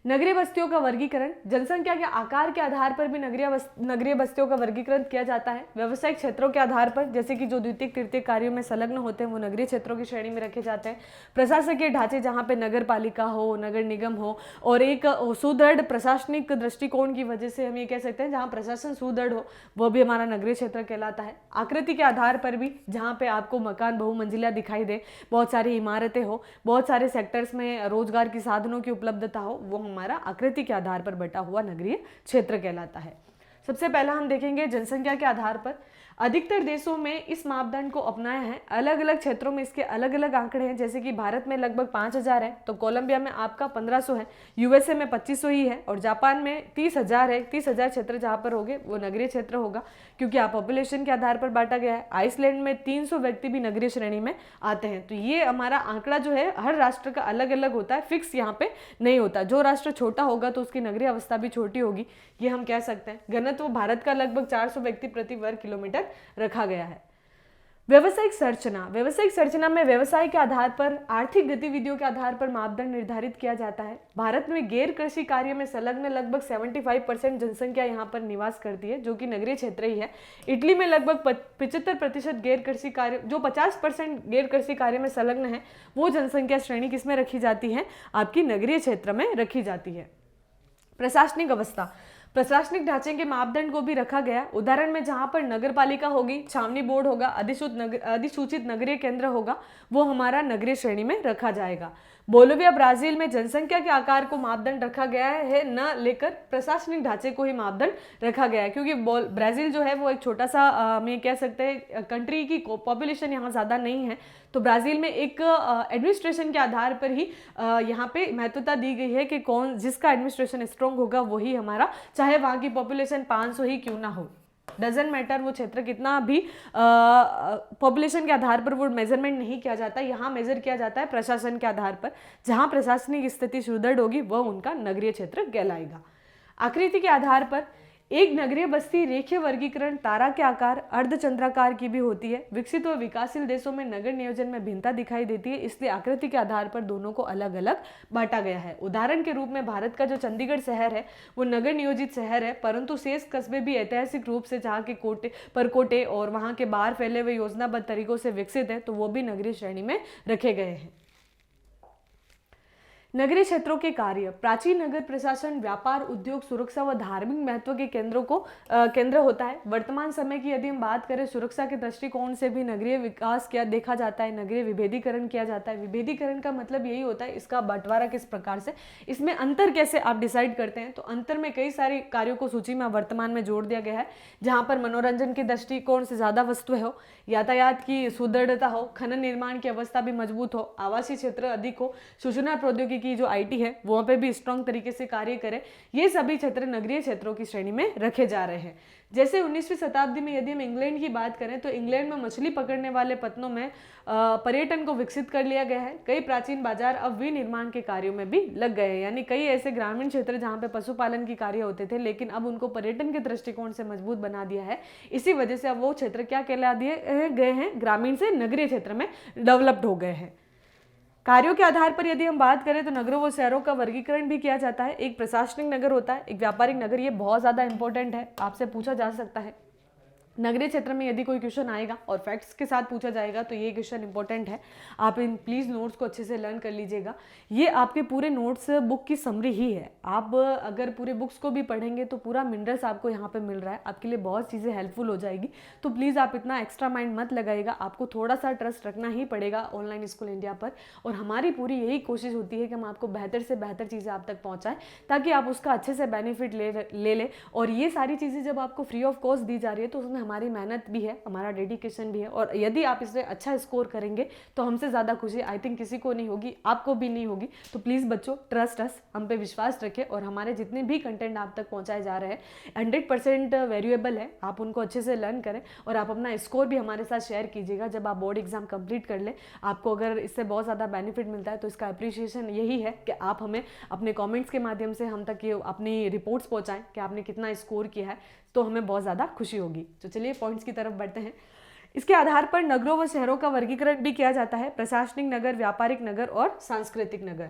नगरीय बस्तियों का वर्गीकरण, जनसंख्या के आकार के आधार पर भी नगरीय बस्तियों का वर्गीकरण किया जाता है। व्यावसायिक क्षेत्रों के आधार पर, जैसे कि जो द्वितीयक तृतीयक कार्यों में संलग्न होते हैं वो नगरीय क्षेत्रों की श्रेणी में रखे जाते हैं। प्रशासकीय ढांचे, जहाँ पे नगर पालिका हो, नगर निगम हो और एक सुदृढ़ प्रशासनिक दृष्टिकोण की वजह से हम ये कह सकते हैं जहाँ प्रशासन सुदृढ़ हो, वो भी हमारा नगरीय क्षेत्र कहलाता है। आकृति के आधार पर भी, जहाँ पे आपको मकान बहुमंजिला दिखाई दे, बहुत सारी इमारतें हो, बहुत सारे सेक्टर्स में रोजगार की साधनों की उपलब्धता हो, वो हमारा आकृति के आधार पर बटा हुआ नगरीय क्षेत्र कहलाता है। सबसे पहला हम देखेंगे जनसंख्या के आधार पर। अधिकतर देशों में इस मापदंड को अपनाया है। अलग अलग क्षेत्रों में इसके अलग अलग आंकड़े हैं, जैसे कि भारत में लगभग 5000 है, तो कोलंबिया में आपका 1500 है, यूएसए में 2500 ही है और जापान में 30,000 है। 30,000 क्षेत्र जहाँ पर होंगे वो नगरीय क्षेत्र होगा, क्योंकि आप पॉपुलेशन के आधार पर बांटा गया है। आइसलैंड में 300 व्यक्ति भी नगरीय श्रेणी में आते हैं। तो ये हमारा आंकड़ा जो है हर राष्ट्र का अलग अलग होता है, फिक्स यहाँ पे नहीं होता। जो राष्ट्र छोटा होगा तो उसकी नगरीय अवस्था भी छोटी होगी, ये हम कह सकते हैं। घनत्व भारत का लगभग 400 व्यक्ति प्रति वर्ग किलोमीटर रखा गया है। व्यवसायिक संरचना में व्यवसाय के आधार पर, आर्थिक गतिविधियों के आधार पर मापदंड निर्धारित किया जाता है। भारत में गैर कृषि कार्य में संलग्न लगभग 75% जनसंख्या यहाँ पर निवास करती है, जो कि नगरीय क्षेत्र ही है। इटली में लगभग 75% गैर कृषि कार्य, जो 50% गैर कृषि कार्य में संलग्न है, वो जनसंख्या श्रेणी किसमें रखी जाती है, आपकी नगरीय क्षेत्र में रखी जाती है। प्रशासनिक अवस्था, प्रशासनिक ढांचे के मापदंड को भी रखा गया। उदाहरण में जहां पर नगर पालिका होगी, छावनी बोर्ड होगा, अधिसूचित नगरीय केंद्र होगा, वो हमारा नगरीय श्रेणी में रखा जाएगा। बोलिविया ब्राजील में जनसंख्या के आकार को मापदंड रखा गया है, न लेकर प्रशासनिक ढांचे को ही मापदंड रखा गया है, क्योंकि ब्राजील जो है वो एक छोटा सा हम कह सकते हैं कंट्री की पॉपुलेशन यहाँ ज़्यादा नहीं है, तो ब्राज़ील में एक एडमिनिस्ट्रेशन के आधार पर ही यहाँ पे महत्वता दी गई है कि जिसका एडमिनिस्ट्रेशन स्ट्रॉन्ग होगा वही हमारा, चाहे वहाँ की पॉपुलेशन 500 ही क्यों ना हो, डजेंट मैटर, वो क्षेत्र कितना भी पॉपुलेशन के आधार पर वो मेजरमेंट नहीं किया जाता। यहाँ मेजर किया जाता है प्रशासन के आधार पर। जहाँ प्रशासनिक स्थिति सुदृढ़ होगी वह उनका नगरीय क्षेत्र कहलाएगा। आकृति के आधार पर एक नगरीय बस्ती रेखीय वर्गीकरण तारा के आकार, अर्धचंद्राकार की भी होती है। विकसित व विकासशील देशों में नगर नियोजन में भिन्नता दिखाई देती है, इसलिए आकृति के आधार पर दोनों को अलग अलग बांटा गया है। उदाहरण के रूप में भारत का जो चंडीगढ़ शहर है वो नगर नियोजित शहर है, परंतु शेष कस्बे भी ऐतिहासिक रूप से जहाँ के परकोटे और वहाँ के बाहर फैले हुए योजनाबद्ध तरीकों से विकसित है, तो वो भी नगरीय श्रेणी में रखे गए हैं। नगरीय क्षेत्रों के कार्य, प्राचीन नगर प्रशासन व्यापार, उद्योग, सुरक्षा व धार्मिक महत्व के केंद्र होता है। वर्तमान समय की यदि हम बात करें, सुरक्षा के दृष्टिकोण से भी नगरीय विकास देखा जाता है, नगरीय विभेदीकरण किया जाता है। विभेदीकरण का मतलब यही होता है इसका बंटवारा किस प्रकार से, इसमें अंतर कैसे आप डिसाइड करते हैं। तो अंतर में कई सारे कार्यों को सूची में वर्तमान में जोड़ दिया गया है, जहाँ पर मनोरंजन के दृष्टिकोण से ज्यादा वस्तुएं हो, यातायात की सुदृढ़ता हो, खनन निर्माण की अवस्था भी मजबूत हो, आवासीय क्षेत्र अधिक हो, सूचना प्रौद्योगिकी की जो आईटी है वहाँ पे भी स्ट्रॉन्ग तरीके से कार्य करे। ये सभी क्षेत्र नगरीय क्षेत्रों की श्रेणी में रखे जा रहे हैं। जैसे 19वीं शताब्दी में यदि हम इंग्लैंड की बात करें तो इंग्लैंड में मछली पकड़ने वाले पत्तनों में पर्यटन को विकसित कर लिया गया है। कई प्राचीन बाजार अब विनिर्माण के कार्यों में भी लग गए हैं, यानी कई ऐसे ग्रामीण क्षेत्र जहाँ पे पशुपालन की कार्य होते थे लेकिन अब उनको पर्यटन के दृष्टिकोण से मजबूत बना दिया है। इसी वजह से अब वो क्षेत्र क्या कहला दिए गए हैं, ग्रामीण से नगरीय क्षेत्र में डेवलप्ड हो गए हैं। कार्यों के आधार पर यदि हम बात करें तो नगरों व शहरों का वर्गीकरण भी किया जाता है। एक प्रशासनिक नगर होता है, एक व्यापारिक नगर, ये बहुत ज़्यादा इंपॉर्टेंट है, आपसे पूछा जा सकता है। नगरीय क्षेत्र में यदि कोई क्वेश्चन आएगा और फैक्ट्स के साथ पूछा जाएगा तो ये क्वेश्चन इंपॉर्टेंट है, आप इन प्लीज़ नोट्स को अच्छे से लर्न कर लीजिएगा। ये आपके पूरे नोट्स बुक की समरी ही है। आप अगर पूरे बुक्स को भी पढ़ेंगे तो पूरा मिनरल्स आपको यहाँ पे मिल रहा है, आपके लिए बहुत चीज़ें हेल्पफुल हो जाएगी। तो प्लीज़ आप इतना एक्स्ट्रा माइंड मत लगाइएगा, आपको थोड़ा सा ट्रस्ट रखना ही पड़ेगा ऑनलाइन स्कूल इंडिया पर। और हमारी पूरी यही कोशिश होती है कि हम आपको बेहतर से बेहतर चीज़ें आप तक पहुँचाएँ ताकि आप उसका अच्छे से बेनिफिट ले लें। और ये सारी चीज़ें जब आपको फ्री ऑफ कॉस्ट दी जा रही है तो उसमें हमारी मेहनत भी है, हमारा डेडिकेशन भी है। और यदि आप इसमें अच्छा स्कोर करेंगे तो हमसे ज़्यादा खुशी आई थिंक किसी को नहीं होगी, आपको भी नहीं होगी। तो प्लीज़ बच्चों, ट्रस्ट अस, हम पे विश्वास रखें और हमारे जितने भी कंटेंट आप तक पहुंचाए जा रहे हैं 100% वैल्यूएबल है, आप उनको अच्छे से लर्न करें और आप अपना स्कोर भी हमारे साथ शेयर कीजिएगा जब आप बोर्ड एग्जाम कंप्लीट कर लें। आपको अगर इससे बहुत ज़्यादा बेनिफिट मिलता है तो इसका अप्रिशिएशन यही है कि आप हमें अपने कॉमेंट्स के माध्यम से हम तक ये अपनी रिपोर्ट्स पहुँचाएँ कि आपने कितना स्कोर किया है, तो हमें बहुत ज़्यादा खुशी होगी। तो चलिए पॉइंट्स की तरफ बढ़ते हैं। इसके आधार पर नगरों व शहरों का वर्गीकरण भी किया जाता है, प्रशासनिक नगर, व्यापारिक नगर और सांस्कृतिक नगर।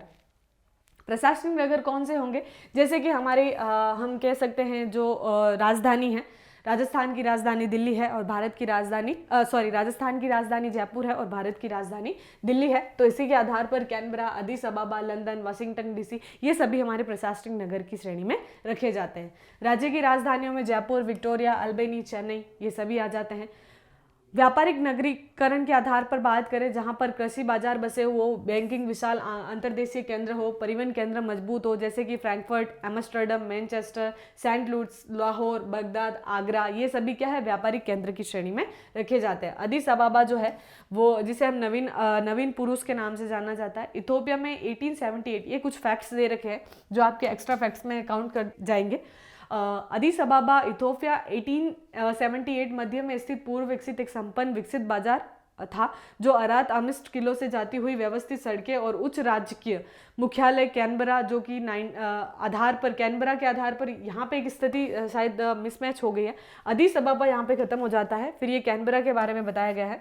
प्रशासनिक नगर कौन से होंगे? जैसे कि हमारे हम कह सकते हैं जो राजधानी है, राजस्थान की राजधानी दिल्ली है और भारत की राजधानी राजस्थान की राजधानी जयपुर है और भारत की राजधानी दिल्ली है। तो इसी के आधार पर Canberra, Addis अबाबा, London, Washington DC, ये सभी हमारे प्रशासनिक नगर की श्रेणी में रखे जाते हैं। राज्य की राजधानियों में जयपुर, विक्टोरिया, अल्बेनी, चेन्नई, ये सभी आ जाते हैं। व्यापारिक नगरीकरण के आधार पर बात करें, जहां पर कृषि बाजार बसे हो, बैंकिंग विशाल अंतर्देशीय केंद्र हो, परिवहन केंद्र मजबूत हो, जैसे कि Frankfurt, Amsterdam, Manchester, Saint Louis, Lahore, Baghdad, Agra, ये सभी क्या है, व्यापारिक केंद्र की श्रेणी में रखे जाते हैं। अदिस अबाबा जो है वो, जिसे हम नवीन पुरुष के नाम से जाना जाता है, इथोपिया में 1878, ये कुछ फैक्ट्स दे रखे हैं जो आपके एक्स्ट्रा फैक्ट्स में काउंट कर जाएंगे। अदिस अबाबा, इथोपिया 1878 मध्य में स्थित पूर्व विकसित एक संपन्न विकसित बाजार था जो अरात अमिस्ट किलो से जाती हुई व्यवस्थित सड़कें और उच्च राजकीय मुख्यालय कैनबरा, जो कि कैनबरा के आधार पर यहाँ पे एक स्थिति शायद मिसमैच हो गई है, अदिस अबाबा यहाँ पे खत्म हो जाता है, फिर ये कैनबरा के बारे में बताया गया है।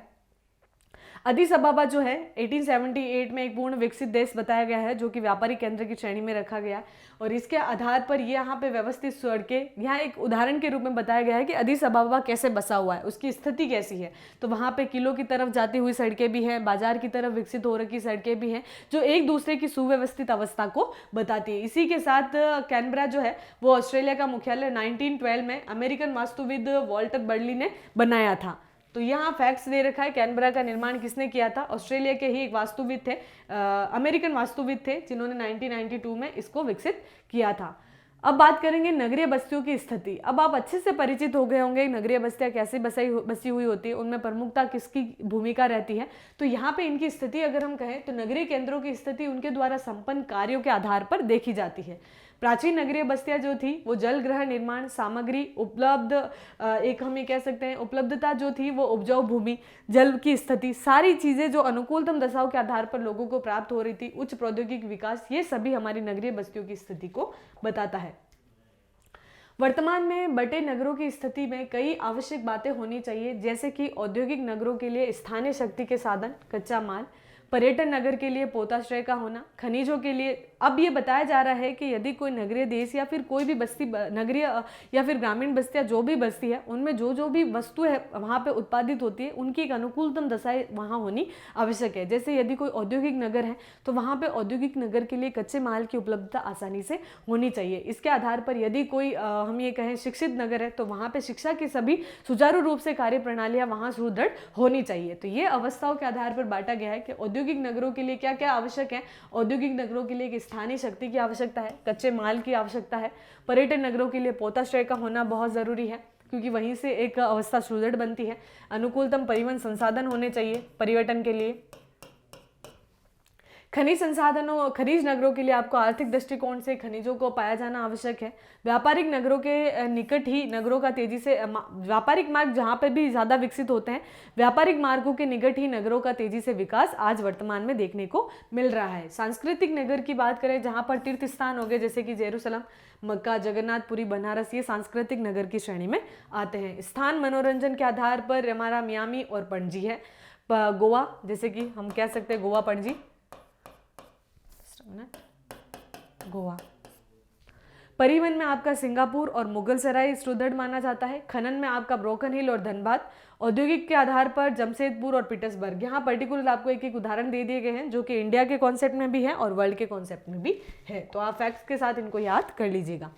अदिस अबाबा जो है 1878 में एक पूर्ण विकसित देश बताया गया है जो कि व्यापारिक केंद्र की श्रेणी में रखा गया है। और इसके आधार पर ये यहाँ पे व्यवस्थित सड़कें, यहाँ एक उदाहरण के रूप में बताया गया है कि अदिस अबाबा कैसे बसा हुआ है, उसकी स्थिति कैसी है। तो वहाँ पे किलो की तरफ जाती हुई सड़कें भी हैं, बाजार की तरफ विकसित हो रखी सड़कें भी हैं, जो एक दूसरे की सुव्यवस्थित अवस्था को बताती है। इसी के साथ कैनबरा जो है वो ऑस्ट्रेलिया का मुख्यालय 1912 में अमेरिकन वास्तुविद वॉल्टर बर्ली ने बनाया था। तो यहाँ फैक्ट्स दे रखा है, कैनबरा का निर्माण किसने किया था? ऑस्ट्रेलिया के ही एक वास्तुविद थे, अमेरिकन वास्तुविद थे, जिन्होंने 1992 में इसको विकसित किया था। अब बात करेंगे नगरीय बस्तियों की स्थिति। अब आप अच्छे से परिचित हो गए होंगे नगरीय बस्तियां कैसे बसी हुई होती है, उनमें प्रमुखता किसकी भूमिका रहती है। तो यहाँ पे इनकी स्थिति अगर हम कहें तो नगरीय केंद्रों की स्थिति उनके द्वारा संपन्न कार्यों के आधार पर देखी जाती है। प्राचीन नगरीय बस्तियां जो थी वो जल ग्रह निर्माण सामग्री उपलब्ध, एक हम ये कह सकते हैं उपलब्धता जो थी वो उपजाऊ भूमि, जल की स्थिति, सारी चीज़ें जो अनुकूलतम दशाओं के आधार पर लोगों को प्राप्त हो रही थी, उच्च प्रौद्योगिक विकास, ये सभी हमारी नगरीय बस्तियों की स्थिति को बताता है। वर्तमान में बटे नगरों की स्थिति में कई आवश्यक बातें होनी चाहिए, जैसे कि औद्योगिक नगरों के लिए स्थानीय शक्ति के साधन, कच्चा माल, पर्यटन नगर के लिए पोताश्रय का होना, खनिजों के लिए। अब ये बताया जा रहा है कि यदि कोई नगरीय देश या फिर कोई भी बस्ती, नगरीय या फिर ग्रामीण बस्तियाँ जो भी बस्ती है, उनमें जो भी वस्तु है वहाँ पे उत्पादित होती है, उनकी एक अनुकूलतम दशाएं वहाँ होनी आवश्यक है। जैसे यदि कोई औद्योगिक नगर है तो वहाँ पे औद्योगिक नगर के लिए कच्चे माल की उपलब्धता आसानी से होनी चाहिए। इसके आधार पर यदि कोई हम ये कहें शिक्षित नगर है तो वहाँ पे शिक्षा की सभी सुचारू रूप से कार्य प्रणालियाँ वहाँ सुदृढ़ होनी चाहिए। तो ये अवस्थाओं के आधार पर बांटा गया है कि औद्योगिक नगरों के लिए क्या क्या आवश्यक है। औद्योगिक नगरों के लिए स्थानीय शक्ति की आवश्यकता है, कच्चे माल की आवश्यकता है। पर्यटन नगरों के लिए पोताश्रय का होना बहुत ज़रूरी है, क्योंकि वहीं से एक अवस्था सुदृढ़ बनती है। अनुकूलतम परिवहन संसाधन होने चाहिए पर्यटन के लिए। खनिज संसाधनों, खनिज नगरों के लिए आपको आर्थिक दृष्टिकोण से खनिजों को पाया जाना आवश्यक है। व्यापारिक नगरों के निकट ही नगरों का तेजी से, व्यापारिक मार्ग जहाँ पे भी ज़्यादा विकसित होते हैं, व्यापारिक मार्गों के निकट ही नगरों का तेजी से विकास आज वर्तमान में देखने को मिल रहा है। सांस्कृतिक नगर की बात करें, जहाँ पर तीर्थ स्थान हो गए जैसे कि जेरूसलम, मक्का, जगन्नाथपुरी, बनारस, ये सांस्कृतिक नगर की श्रेणी में आते हैं। स्थान मनोरंजन के आधार पर हमारा मियामी और पणजी है। गोवा, जैसे कि हम कह सकते हैं गोवा, पणजी, गोवा। परिवहन में आपका सिंगापुर और मुगलसराय सुदृढ़ माना जाता है। खनन में आपका ब्रोकन हिल और धनबाद। औद्योगिक के आधार पर जमशेदपुर और पीटर्सबर्ग। यहाँ पर्टिकुलर आपको एक एक उदाहरण दे दिए गए हैं जो कि इंडिया के कॉन्सेप्ट में भी है और वर्ल्ड के कॉन्सेप्ट में भी है, तो आप फैक्ट्स के साथ इनको याद कर लीजिएगा।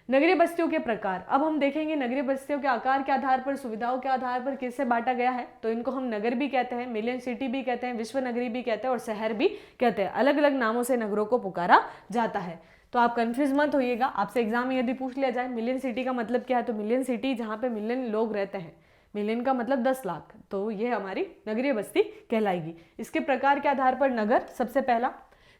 नगरीय बस्तियों के प्रकार, अब हम देखेंगे नगरीय बस्तियों के आकार के आधार पर, सुविधाओं के आधार पर किससे बांटा गया है। तो इनको हम नगर भी कहते हैं, मिलियन सिटी भी कहते हैं, विश्व नगरी भी कहते हैं और शहर भी कहते हैं। अलग अलग नामों से नगरों को पुकारा जाता है, तो आप कंफ्यूज मत होइएगा। आपसे एग्जाम में यदि पूछ लिया जाए मिलियन सिटी का मतलब क्या है, तो मिलियन सिटी जहाँ पे मिलियन लोग रहते हैं, मिलियन का मतलब 10 लाख, तो ये हमारी नगरीय बस्ती कहलाएगी। इसके प्रकार के आधार पर नगर सबसे पहला,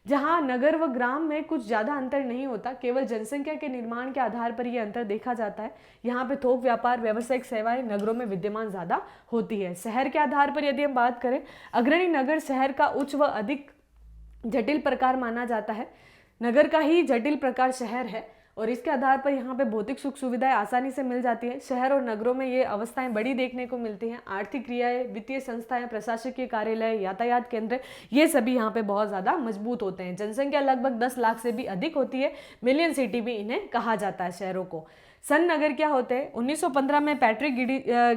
जहाँ नगर व ग्राम में कुछ ज़्यादा अंतर नहीं होता, केवल जनसंख्या के निर्माण के आधार पर यह अंतर देखा जाता है। यहाँ पे थोक व्यापार, व्यावसायिक सेवाएं नगरों में विद्यमान ज़्यादा होती है। शहर के आधार पर यदि हम बात करें, अग्रणी नगर शहर का उच्च व अधिक जटिल प्रकार माना जाता है। नगर का ही जटिल प्रकार शहर है और इसके आधार पर यहाँ पे भौतिक सुख सुविधाएं आसानी से मिल जाती है। शहर और नगरों में ये अवस्थाएं बड़ी देखने को मिलती हैं। आर्थिक क्रियाएं, वित्तीय संस्थाएं, प्रशासकीय कार्यालय, यातायात केंद्र, ये सभी यहाँ पे बहुत ज़्यादा मजबूत होते हैं। जनसंख्या लगभग 10 लाख से भी अधिक होती है। मिलियन सिटी भी इन्हें कहा जाता है शहरों को। सन नगर क्या होते हैं? 1915 में पैट्रिक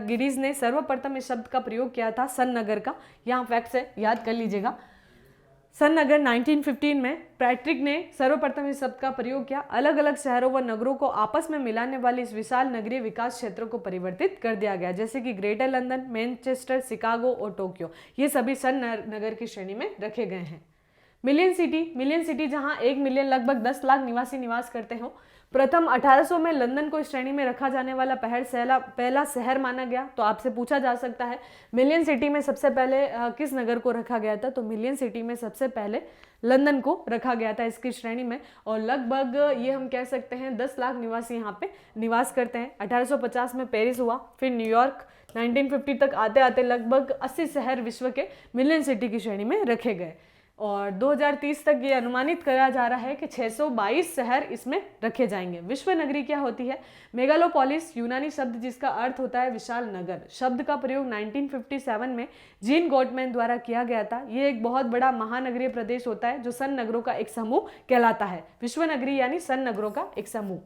गिडीज ने सर्वप्रथम इस शब्द का प्रयोग किया था, सन नगर का। यहाँ फैक्ट्स है, याद कर लीजिएगा। सन नगर 1915 में पैट्रिक ने सर्वप्रथम इस शब्द का प्रयोग किया। अलग अलग शहरों व नगरों को आपस में मिलाने वाले इस विशाल नगरीय विकास क्षेत्रों को परिवर्तित कर दिया गया, जैसे कि ग्रेटर लंदन, मैनचेस्टर, शिकागो और टोक्यो, ये सभी सन नगर की श्रेणी में रखे गए हैं। मिलियन सिटी जहां 1 मिलियन लगभग 10 लाख निवासी निवास करते हो। प्रथम 1800 में लंदन को इस श्रेणी में रखा जाने वाला पहला शहर माना गया। तो आपसे पूछा जा सकता है मिलियन सिटी में सबसे पहले किस नगर को रखा गया था, तो मिलियन सिटी में सबसे पहले लंदन को रखा गया था इसकी श्रेणी में। और लगभग ये हम कह सकते हैं 10 लाख निवासी यहाँ पे निवास करते हैं। 1850 में पेरिस हुआ, फिर न्यूयॉर्क। 1950 तक आते आते लगभग 80 शहर विश्व के मिलियन सिटी की श्रेणी में रखे गए और 2030 तक ये अनुमानित करा जा रहा है कि 622 शहर इसमें रखे जाएंगे। विश्व नगरी क्या होती है? मेगालोपोलिस, यूनानी शब्द जिसका अर्थ होता है विशाल नगर। शब्द का प्रयोग 1957 में जीन गॉटमैन द्वारा किया गया था। ये एक बहुत बड़ा महानगरीय प्रदेश होता है जो सन नगरों का एक समूह कहलाता है। विश्व नगरी यानी सन नगरों का एक समूह।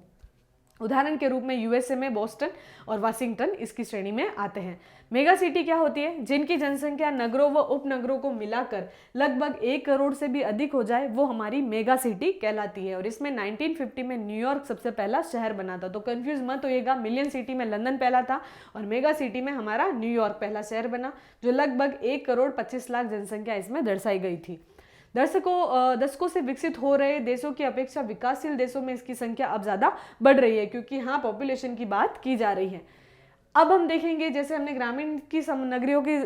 उदाहरण के रूप में यूएसए में बोस्टन और वाशिंगटन इसकी श्रेणी में आते हैं। मेगा सिटी क्या होती है? जिनकी जनसंख्या नगरों व उपनगरों को मिलाकर लगभग 1 करोड़ से भी अधिक हो जाए, वो हमारी मेगा सिटी कहलाती है। और इसमें 1950 में न्यूयॉर्क सबसे पहला शहर बना था। तो कंफ्यूज मत होइएगा, मिलियन सिटी में लंदन पहला था और मेगा सिटी में हमारा न्यूयॉर्क पहला शहर बना, जो लगभग 1 करोड़ 25 लाख जनसंख्या इसमें दर्शाई गई थी। दशकों से विकसित हो रहे देशों की अपेक्षा विकासशील देशों में इसकी संख्या अब ज़्यादा बढ़ रही है, क्योंकि यहाँ पॉपुलेशन की बात की जा रही है। अब हम देखेंगे, जैसे हमने ग्रामीण की नगरियों की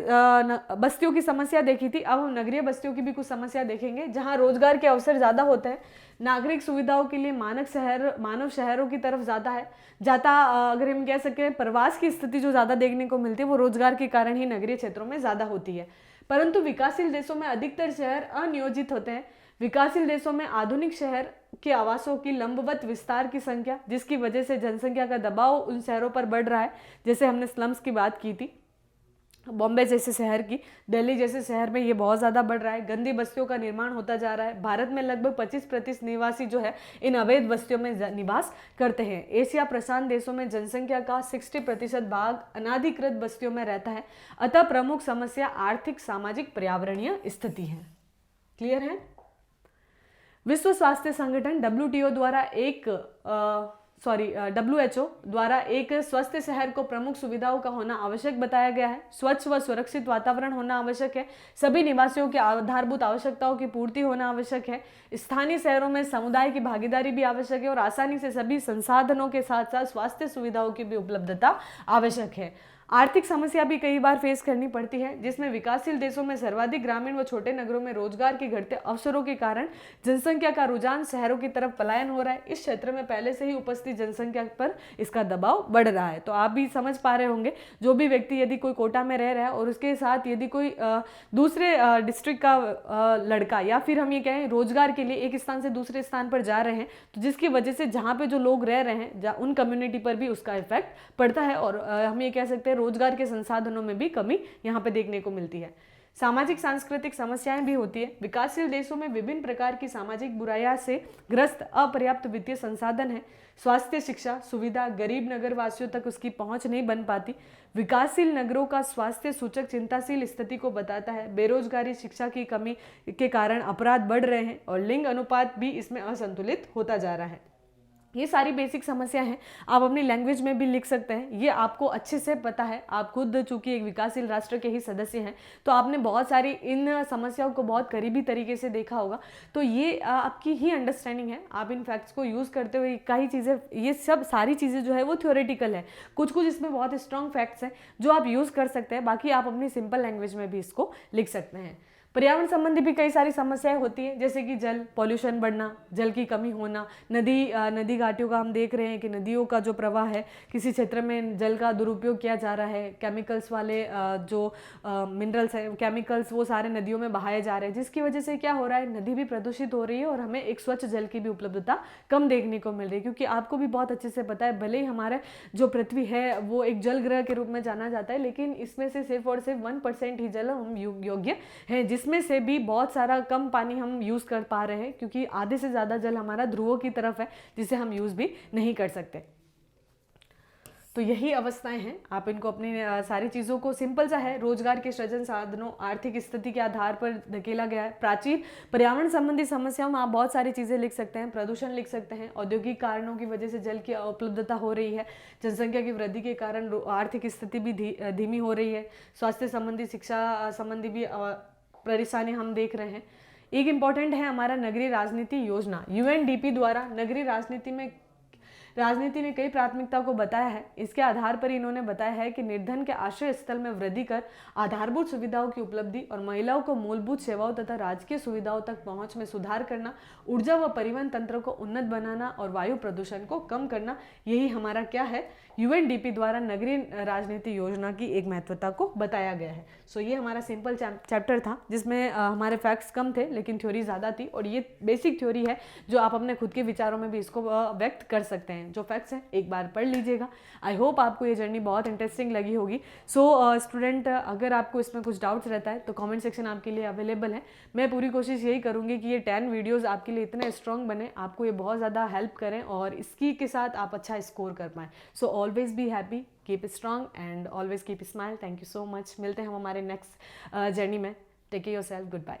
बस्तियों की समस्या देखी थी, अब हम नगरीय बस्तियों की भी कुछ समस्या देखेंगे जहाँ रोजगार के अवसर ज़्यादा होते हैं। नागरिक सुविधाओं के लिए मानव शहरों की तरफ अगर हम कह सकें प्रवास की स्थिति जो ज़्यादा देखने को मिलती है वो रोजगार के कारण ही नगरीय क्षेत्रों में ज़्यादा होती है। परंतु विकासशील देशों में अधिकतर शहर अनियोजित होते हैं। विकासशील देशों में आधुनिक शहर के आवासों की लंबवत विस्तार की संख्या, जिसकी वजह से जनसंख्या का दबाव उन शहरों पर बढ़ रहा है। जैसे हमने स्लम्स की बात की थी, बॉम्बे जैसे शहर की, दिल्ली जैसे शहर में ये बहुत ज़्यादा बढ़ रहा है। गंदी बस्तियों का निर्माण होता जा रहा है। भारत में लगभग 25% निवासी जो है इन अवैध बस्तियों में निवास करते हैं। एशिया प्रशांत देशों में जनसंख्या का 60% भाग अनाधिकृत बस्तियों में रहता है। अतः प्रमुख समस्या आर्थिक, सामाजिक, पर्यावरणीय स्थिति है। क्लियर है? विश्व स्वास्थ्य संगठन WHO द्वारा एक स्वस्थ शहर को प्रमुख सुविधाओं का होना आवश्यक बताया गया है। स्वच्छ व सुरक्षित वातावरण होना आवश्यक है। सभी निवासियों की आधारभूत आवश्यकताओं की पूर्ति होना आवश्यक है। स्थानीय शहरों में समुदाय की भागीदारी भी आवश्यक है और आसानी से सभी संसाधनों के साथ साथ स्वास्थ्य सुविधाओं की भी उपलब्धता आवश्यक है। आर्थिक समस्या भी कई बार फेस करनी पड़ती है, जिसमें विकासशील देशों में सर्वाधिक ग्रामीण व छोटे नगरों में रोजगार के घटते अवसरों के कारण जनसंख्या का रुझान शहरों की तरफ पलायन हो रहा है। इस क्षेत्र में पहले से ही उपस्थित जनसंख्या पर इसका दबाव बढ़ रहा है। तो आप भी समझ पा रहे होंगे, जो भी व्यक्ति यदि कोई कोटा में रह रहा है और उसके साथ यदि कोई दूसरे डिस्ट्रिक्ट का लड़का या फिर हम ये कहें रोजगार के लिए एक स्थान से दूसरे स्थान पर जा रहे हैं, तो जिसकी वजह से जहाँ पे जो लोग रह रहे हैं उन कम्युनिटी पर भी उसका इफेक्ट पड़ता है और हम ये कह सकते हैं रोजगार के संसाधनों में भी कमी यहाँ पे देखने को मिलती है। सामाजिक सांस्कृतिक समस्याएं भी होती है। विकासशील देशों में विभिन्न प्रकार की सामाजिक बुराइयां से ग्रस्त अपर्याप्त वित्तीय संसाधन है, स्वास्थ्य शिक्षा सुविधा गरीब नगरवासियों तक उसकी पहुंच नहीं बन पाती। विकासशील नगरों का स्वास्थ्य सूचक चिंताशील स्थिति को बताता है। बेरोजगारी, शिक्षा की कमी के कारण अपराध बढ़ रहे हैं और लिंग अनुपात भी इसमें असंतुलित होता जा रहा है। ये सारी बेसिक समस्या हैं, आप अपनी लैंग्वेज में भी लिख सकते हैं, ये आपको अच्छे से पता है। आप खुद चूंकि एक विकासशील राष्ट्र के ही सदस्य हैं, तो आपने बहुत सारी इन समस्याओं को बहुत करीबी तरीके से देखा होगा, तो ये आपकी ही अंडरस्टैंडिंग है। आप इन फैक्ट्स को यूज़ करते हुए कई चीज़ें, ये सब सारी चीज़ें जो है वो थ्योरेटिकल है, कुछ कुछ इसमें बहुत स्ट्रॉन्ग फैक्ट्स हैं जो आप यूज़ कर सकते हैं, बाकी आप अपनी सिंपल लैंग्वेज में भी इसको लिख सकते हैं। पर्यावरण संबंधी भी कई सारी समस्याएं होती हैं, जैसे कि जल पॉल्यूशन बढ़ना, जल की कमी होना, नदी घाटियों का हम देख रहे हैं कि नदियों का जो प्रवाह है, किसी क्षेत्र में जल का दुरुपयोग किया जा रहा है, केमिकल्स वाले जो मिनरल्स है, केमिकल्स वो सारे नदियों में बहाए जा रहे हैं, जिसकी वजह से क्या हो रहा है, नदी भी प्रदूषित हो रही है और हमें एक स्वच्छ जल की भी उपलब्धता कम देखने को मिल रही है। क्योंकि आपको भी बहुत अच्छे से पता है, भले ही हमारे जो पृथ्वी है वो एक जल ग्रह के रूप में जाना जाता है, लेकिन इसमें से सिर्फ और सिर्फ 1% ही जल हम योग्य है, जिसमें से भी बहुत सारा कम पानी हम यूज़ कर पा रहे हैं, क्योंकि आधे से ज़्यादा जल हमारा ध्रुवों की तरफ है, जिसे हम यूज़ भी नहीं कर सकते। तो यही अवस्थाएं हैं, आप इनको अपनी सारी चीज़ों को, सिंपल सा है, रोजगार के सृजन साधनों, आर्थिक स्थिति के आधार पर धकेला गया है। प्राचीन पर्यावरण संबंधी समस्याओं में आप बहुत सारी चीज़ें लिख सकते हैं, प्रदूषण लिख सकते हैं, औद्योगिक कारणों की वजह से जल की उपलब्धता हो रही है, जनसंख्या की वृद्धि के कारण आर्थिक स्थिति भी धीमी हो रही है, स्वास्थ्य संबंधी, शिक्षा संबंधी भी परेशानी हम देख रहे हैं। एक इम्पॉर्टेंट है हमारा नगरीय राजनीति योजना, यूएनडीपी द्वारा नगरीय राजनीति में कई प्राथमिकता को बताया है। इसके आधार पर इन्होंने बताया है कि निर्धन के आश्रय स्थल में वृद्धि कर, आधारभूत सुविधाओं की उपलब्धि और महिलाओं को मूलभूत सेवाओं तथा राजकीय सुविधाओं तक पहुंच में सुधार करना, ऊर्जा व परिवहन तंत्र को उन्नत बनाना और वायु प्रदूषण को कम करना, यही हमारा क्या है, यूएनडीपी द्वारा नगरीय राजनीति योजना की एक महत्वता को बताया गया है। सो ये हमारा सिंपल चैप्टर था, जिसमें हमारे फैक्ट्स कम थे लेकिन थ्योरी ज़्यादा थी, और ये बेसिक थ्योरी है जो आप अपने खुद के विचारों में भी इसको व्यक्त कर सकते हैं। जो फैक्ट्स हैं एक बार पढ़ लीजिएगा। आई होप आपको ये जर्नी बहुत इंटरेस्टिंग लगी होगी। सो स्टूडेंट, अगर आपको इसमें कुछ डाउट्स रहता है तो कमेंट सेक्शन आपके लिए अवेलेबल है। मैं पूरी कोशिश यही करूँगी कि ये 10 वीडियोज़ आपके लिए इतने स्ट्रॉन्ग बने, आपको ये बहुत ज़्यादा हेल्प करें और इसकी के साथ आप अच्छा स्कोर कर पाएँ। So always be happy, keep strong and always keep smile. Thank you so much. मिलते हैं हम हमारे नेक्स्ट जर्नी में। Take care yourself. Good bye.